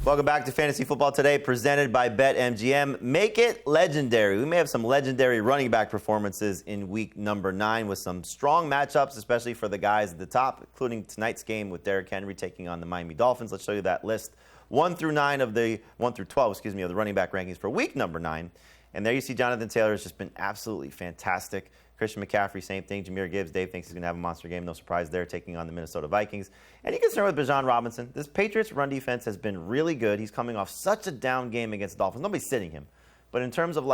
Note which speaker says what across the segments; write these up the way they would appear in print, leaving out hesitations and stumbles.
Speaker 1: Welcome back to Fantasy Football Today, presented by BetMGM. Make it legendary. We may have some legendary running back performances in week number 9 with some strong matchups, especially for the guys at the top, including tonight's game with Derrick Henry taking on the Miami Dolphins. Let's show you that list, 1 through 12 of the running back rankings for week number 9. And there you see Jonathan Taylor has just been absolutely fantastic. Christian McCaffrey, same thing. Jahmyr Gibbs, Dave thinks he's going to have a monster game. No surprise there, taking on the Minnesota Vikings. Any concern with Bijan Robinson? This Patriots run defense has been really good. He's coming off such a down game against the Dolphins. Nobody's sitting him. But in terms of,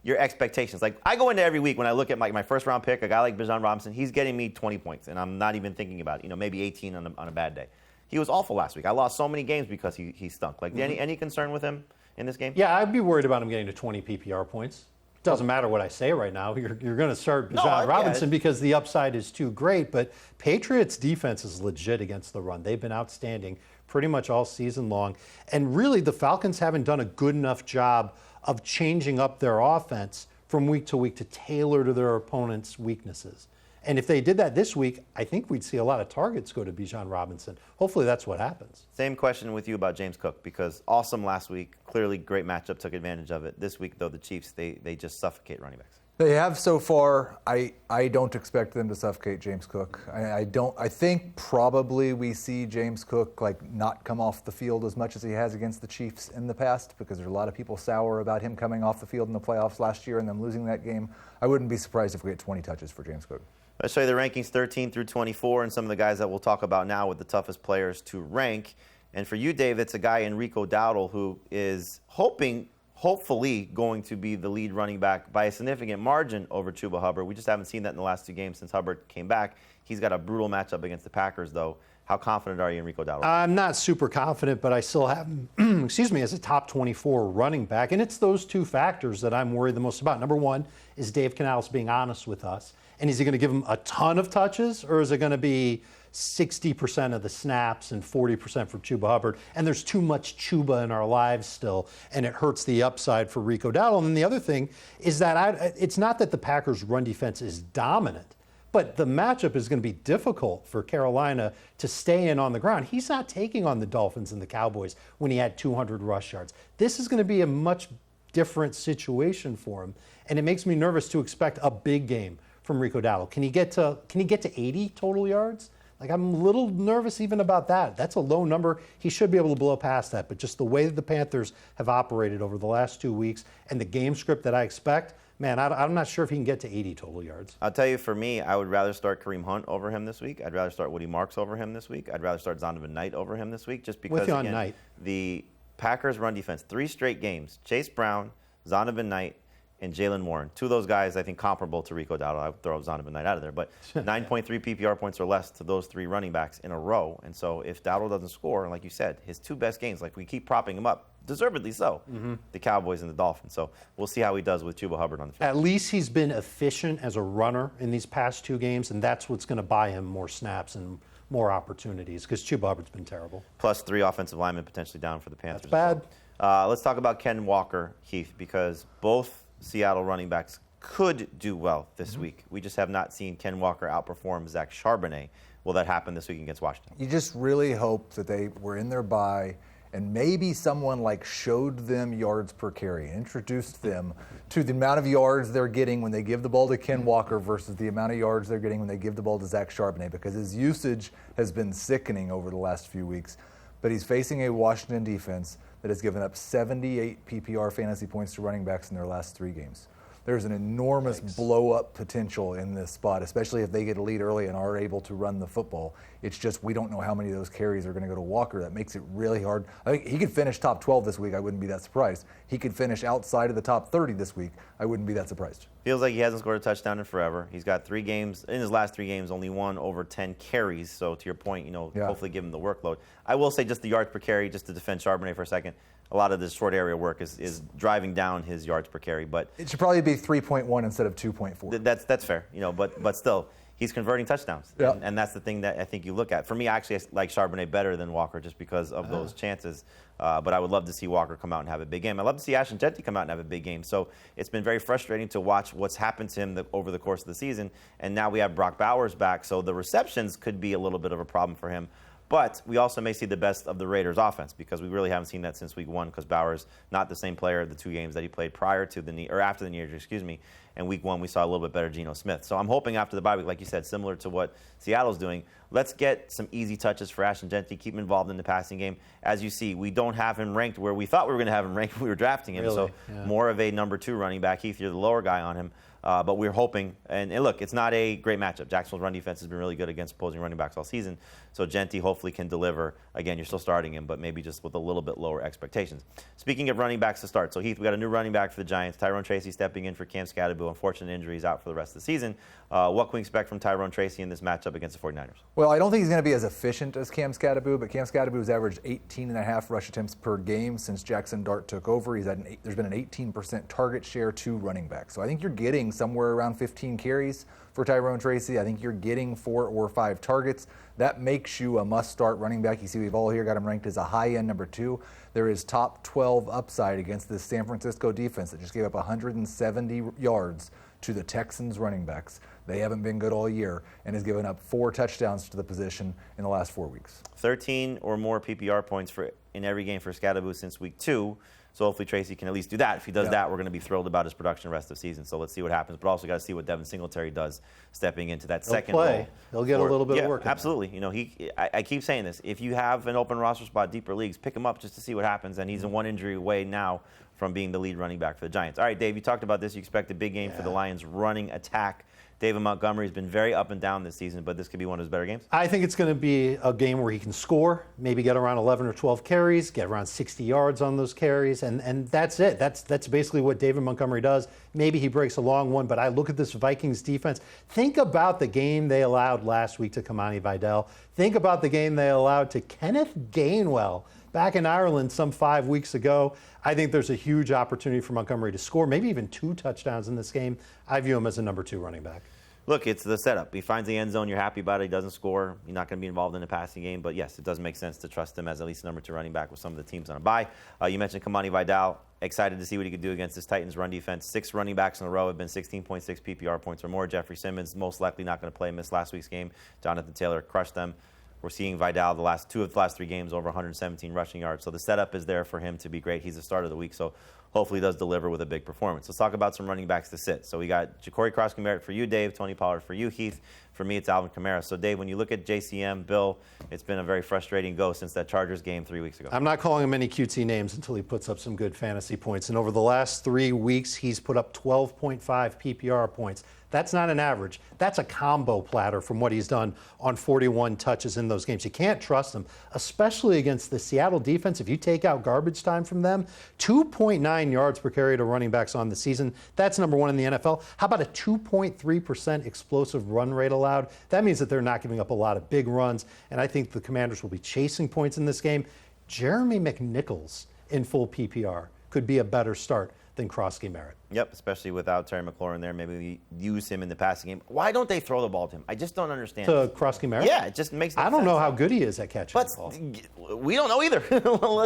Speaker 1: your expectations, I go into every week when I look at my first-round pick, a guy like Bijan Robinson, he's getting me 20 points, and I'm not even thinking about it. Maybe 18 on a bad day. He was awful last week. I lost so many games because he stunk. Any concern with him in this game?
Speaker 2: Yeah, I'd be worried about him getting to 20 PPR points. Doesn't matter what I say right now. You're going to start Bijan Robinson because the upside is too great. But Patriots' defense is legit against the run. They've been outstanding pretty much all season long. And really, the Falcons haven't done a good enough job of changing up their offense from week to week to tailor to their opponent's weaknesses. And if they did that this week, I think we'd see a lot of targets go to Bijan Robinson. Hopefully that's what happens.
Speaker 1: Same question with you about James Cook, because awesome last week. Clearly great matchup, took advantage of it. This week, though, the Chiefs, they just suffocate running backs.
Speaker 3: They have so far. I don't expect them to suffocate James Cook. I think probably we see James Cook not come off the field as much as he has against the Chiefs in the past, because there's a lot of people sour about him coming off the field in the playoffs last year and them losing that game. I wouldn't be surprised if we get 20 touches for James Cook.
Speaker 1: Let's show you the rankings 13 through 24 and some of the guys that we'll talk about now with the toughest players to rank. And for you, Dave, it's a guy, Enrico Dowdle, who is hopefully going to be the lead running back by a significant margin over Chuba Hubbard. We just haven't seen that in the last 2 games since Hubbard came back. He's got a brutal matchup against the Packers, though. How confident are you, Enrico Dowdle?
Speaker 2: I'm not super confident, but I still have him, as a top 24 running back. And it's those 2 factors that I'm worried the most about. Number 1 is Dave Canales being honest with us. And is he going to give him a ton of touches, or is it going to be 60% of the snaps and 40% for Chuba Hubbard? And there's too much Chuba in our lives still, and it hurts the upside for Rico Dowdle. And then the other thing is that it's not that the Packers' run defense is dominant, but the matchup is going to be difficult for Carolina to stay in on the ground. He's not taking on the Dolphins and the Cowboys when he had 200 rush yards. This is going to be a much different situation for him, and it makes me nervous to expect a big game from Rico Dowdle. Can he get to 80 total yards? I'm a little nervous even about that. That's a low number. He should be able to blow past that. But just the way that the Panthers have operated over the last 2 weeks and the game script that I expect, man, I'm not sure if he can get to 80 total yards.
Speaker 1: I'll tell you, for me, I would rather start Kareem Hunt over him this week. I'd rather start Woody Marks over him this week. I'd rather start Zonovan Knight over him this week, just because,
Speaker 2: again, Knight.
Speaker 1: The Packers run defense, 3 straight games, Chase Brown, Zonovan Knight, and Jalen Warren. 2 of those guys, I think, comparable to Rico Dowdle. I would throw Zonovan Knight out of there. But 9.3 PPR points or less to those 3 running backs in a row. And so if Dowdle doesn't score, and like you said, his 2 best games, we keep propping him up, deservedly so, the Cowboys and the Dolphins. So we'll see how he does with Chuba Hubbard on the field.
Speaker 2: At least he's been efficient as a runner in these past 2 games, and that's what's going to buy him more snaps and more opportunities, because Chuba Hubbard's been terrible.
Speaker 1: Plus 3 offensive linemen potentially down for the Panthers.
Speaker 2: That's
Speaker 1: bad. Let's talk about Ken Walker, Heath, because both Seattle running backs could do well this week. We just have not seen Ken Walker outperform Zach Charbonnet. Will that happen this week against Washington?
Speaker 3: You just really hope that they were in their bye and maybe someone showed them yards per carry, introduced them to the amount of yards they're getting when they give the ball to Ken Walker versus the amount of yards they're getting when they give the ball to Zach Charbonnet, because his usage has been sickening over the last few weeks. But he's facing a Washington defense that has given up 78 PPR fantasy points to running backs in their last 3 games. There's an enormous blow-up potential in this spot, especially if they get a lead early and are able to run the football. It's just we don't know how many of those carries are going to go to Walker. That makes it really hard. I think he could finish top 12 this week. I wouldn't be that surprised. He could finish outside of the top 30 this week. I wouldn't be that surprised.
Speaker 1: Feels like he hasn't scored a touchdown in forever. He's got 3 games. In his last 3 games, only 1 over 10 carries. So to your point, hopefully give him the workload. I will say just the yards per carry, just to defend Charbonnet for a second, a lot of this short area work is driving down his yards per carry. But
Speaker 3: it should probably be 3.1 instead of 2.4.
Speaker 1: That's fair, but still, he's converting touchdowns.
Speaker 3: Yeah.
Speaker 1: And that's the thing that I think you look at. For me, actually, I like Charbonnet better than Walker just because of those chances. But I would love to see Walker come out and have a big game. I'd love to see Ashton Jeanty come out and have a big game. So it's been very frustrating to watch what's happened to him over the course of the season. And now we have Brock Bowers back, so the receptions could be a little bit of a problem for him. But we also may see the best of the Raiders offense because we really haven't seen that since week 1 because Bauer's not the same player of the 2 games that he played prior to after the knee injury, excuse me. And week 1 we saw a little bit better Geno Smith. So I'm hoping after the bye week, like you said, similar to what Seattle's doing, let's get some easy touches for Ashton Jeanty, keep him involved in the passing game. As you see, we don't have him ranked where we thought we were going to have him ranked when we were drafting him.
Speaker 2: Really?
Speaker 1: So more of a number 2 running back. Heath, you're the lower guy on him. But we're hoping, and look, it's not a great matchup. Jacksonville's run defense has been really good against opposing running backs all season. So Jeanty hopefully can deliver. Again, you're still starting him, but maybe just with a little bit lower expectations. Speaking of running backs to start, so Heath, we got a new running back for the Giants. Tyrone Tracy stepping in for Cam Scatterbo. Unfortunate injuries out for the rest of the season. What can we expect from Tyrone Tracy in this matchup against the 49ers?
Speaker 3: Well, I don't think he's going to be as efficient as Cam Scatterbo, but Cam Scatterbo's averaged 18.5 rush attempts per game since Jackson Dart took over. There's been an 18% target share to running back. So I think you're getting somewhere around 15 carries for Tyrone Tracy. I think you're getting 4 or 5 targets. That makes you a must-start running back. You see we've all here got him ranked as a high-end number 2. There is top 12 upside against the San Francisco defense that just gave up 170 yards to the Texans running backs. They haven't been good all year and has given up 4 touchdowns to the position in the last 4 weeks.
Speaker 1: 13 or more PPR points in every game for Scatterbo since week 2. So hopefully Tracy can at least do that. If he does that, we're going to be thrilled about his production the rest of the season. So let's see what happens. But also got to see what Devin Singletary does stepping into that second role.
Speaker 2: He'll get a little bit of work.
Speaker 1: Absolutely. You know, I keep saying this. If you have an open roster spot, deeper leagues, pick him up just to see what happens. And he's in 1 injury away now from being the lead running back for the Giants. All right, Dave, you talked about this. You expect a big game for the Lions running attack. David Montgomery has been very up and down this season, but this could be one of his better games.
Speaker 2: I think it's going to be a game where he can score, maybe get around 11 or 12 carries, get around 60 yards on those carries, and that's it. That's basically what David Montgomery does. Maybe he breaks a long one, but I look at this Vikings defense. Think about the game they allowed last week to Kamani Vidal. Think about the game they allowed to Kenneth Gainwell back in Ireland some 5 weeks ago. I think there's a huge opportunity for Montgomery to score, maybe even 2 touchdowns in this game. I view him as a number 2 running back.
Speaker 1: Look, it's the setup. He finds the end zone. You're happy about it. He doesn't score. You're not going to be involved in the passing game. But, yes, it does make sense to trust him as at least number 2 running back with some of the teams on a bye. You mentioned Kamani Vidal. Excited to see what he could do against this Titans run defense. 6 running backs in a row have been 16.6 PPR points or more. Jeffrey Simmons most likely not going to play. Missed last week's game. Jonathan Taylor crushed them. We're seeing Vidal the last 2 of the last 3 games over 117 rushing yards. So the setup is there for him to be great. He's the start of the week, so hopefully he does deliver with a big performance. Let's talk about some running backs to sit. So we got Ja'Cory Cross-Merritt for you, Dave. Tony Pollard for you, Heath. For me, it's Alvin Kamara. So, Dave, when you look at JCM, Bill, it's been a very frustrating go since that Chargers game 3 weeks ago.
Speaker 2: I'm not calling him any cutesy names until he puts up some good fantasy points. And over the last 3 weeks, he's put up 12.5 PPR points. That's not an average. That's a combo platter from what he's done on 41 touches in those games. You can't trust him, especially against the Seattle defense. If you take out garbage time from them, 2.9 yards per carry to running backs on the season. That's number 1 in the NFL. How about a 2.3% explosive run rate allowed? That means that they're not giving up a lot of big runs, and I think the Commanders will be chasing points in this game. Jeremy McNichols in full PPR could be a better start than Cross-Merritt.
Speaker 1: Yep, especially without Terry McLaurin there. Maybe we use him in the passing game. Why don't they throw the ball to him? I just don't understand.
Speaker 2: To Cross-Merritt?
Speaker 1: Yeah, it just makes no
Speaker 2: I don't
Speaker 1: sense.
Speaker 2: know how good he is at catching the ball.
Speaker 1: We don't know either.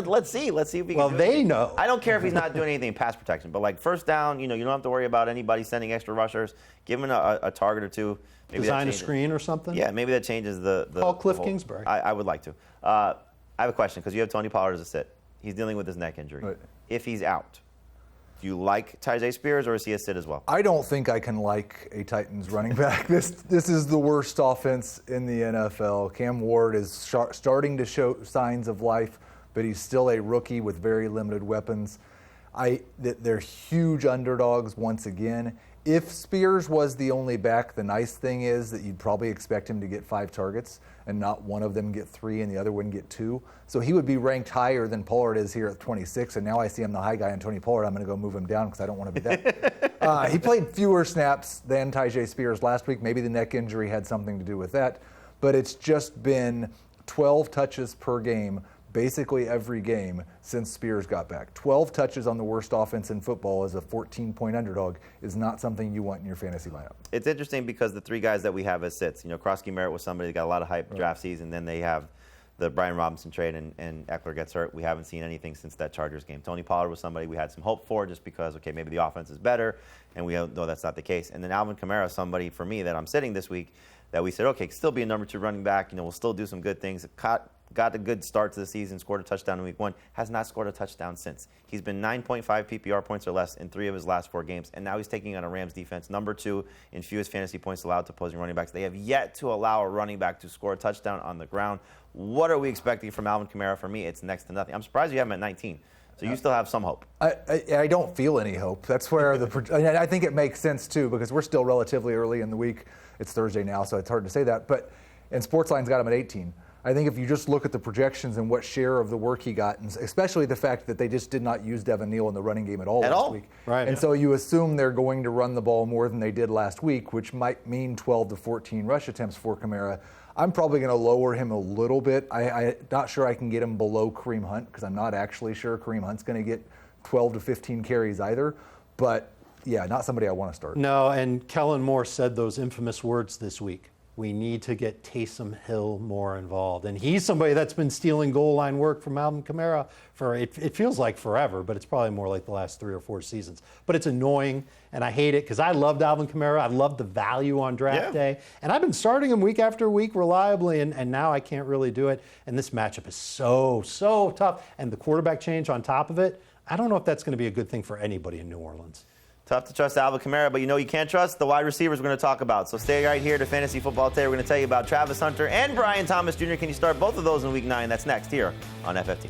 Speaker 1: Let's see. Let's see if we can do
Speaker 2: they
Speaker 1: anything.
Speaker 2: know.
Speaker 1: I don't care if he's not doing anything in pass protection, but like first down, you don't have to worry about anybody sending extra rushers. Give him a target or 2. Maybe
Speaker 2: design a screen or something?
Speaker 1: Yeah, maybe that changes the
Speaker 2: Call Cliff
Speaker 1: whole,
Speaker 2: Kingsbury.
Speaker 1: I would like to. I have a question because you have Tony Pollard as a sit. He's dealing with his neck injury.
Speaker 3: Right.
Speaker 1: If he's out, do you like Tyjae Spears or is he a sit as well?
Speaker 3: I don't think I can like a Titans running back. This is the worst offense in the NFL. Cam Ward is starting to show signs of life, but he's still a rookie with very limited weapons. They're huge underdogs once again. If Spears was the only back, the nice thing is that you'd probably expect him to get 5 targets and not one of them get 3 and the other one get 2. So he would be ranked higher than Pollard is here at 26, and now I see him the high guy on Tony Pollard. I'm going to go move him down because I don't want to be that. He played fewer snaps than Tyjae Spears last week. Maybe the neck injury had something to do with that, but it's just been 12 touches per game basically every game since Spears got back. 12 touches on the worst offense in football as a 14-point underdog is not something you want in your fantasy lineup.
Speaker 1: It's interesting because the 3 guys that we have as sits, Cross-Merritt was somebody that got a lot of hype draft season. Then they have the Brian Robinson trade and Eckler gets hurt. We haven't seen anything since that Chargers game. Tony Pollard was somebody we had some hope for just because, okay, maybe the offense is better, and we know that's not the case. And then Alvin Kamara, somebody for me that I'm sitting this week that we said, okay, still be a number 2 running back. We'll still do some good things. got a good start to the season, scored a touchdown in week 1, has not scored a touchdown since. He's been 9.5 PPR points or less in 3 of his last 4 games, and now he's taking on a Rams defense, number 2 in fewest fantasy points allowed to opposing running backs. They have yet to allow a running back to score a touchdown on the ground. What are we expecting from Alvin Kamara? For me, it's next to nothing. I'm surprised you have him at 19. So you still have some hope.
Speaker 3: I don't feel any hope. That's where I think it makes sense, too, because we're still relatively early in the week. It's Thursday now, so it's hard to say that. But and Sportsline's got him at 18. I think if you just look at the projections and what share of the work he got, and especially the fact that they just did not use Devin Neal in the running game at all last week.
Speaker 2: Right.
Speaker 3: And so you assume they're going to run the ball more than they did last week, which might mean 12 to 14 rush attempts for Kamara. I'm probably going to lower him a little bit. I'm not sure I can get him below Kareem Hunt because I'm not actually sure Kareem Hunt's going to get 12 to 15 carries either. But, yeah, not somebody I want to start.
Speaker 2: No, and Kellen Moore said those infamous words this week. We need to get Taysom Hill more involved. And he's somebody that's been stealing goal line work from Alvin Kamara for, it feels like forever, but it's probably more like the last 3 or 4 seasons. But it's annoying, and I hate it because I loved Alvin Kamara. I loved the value on draft day. And I've been starting him week after week reliably, and now I can't really do it. And this matchup is so tough. And the quarterback change on top of it, I don't know if that's going to be a good thing for anybody in New Orleans.
Speaker 1: Tough to trust Alvin Kamara, but you know you can't trust the wide receivers we're going to talk about. So stay right here to Fantasy Football Today. We're going to tell you about Travis Hunter and Brian Thomas Jr. Can you start both of those in Week 9? That's next here on FFT.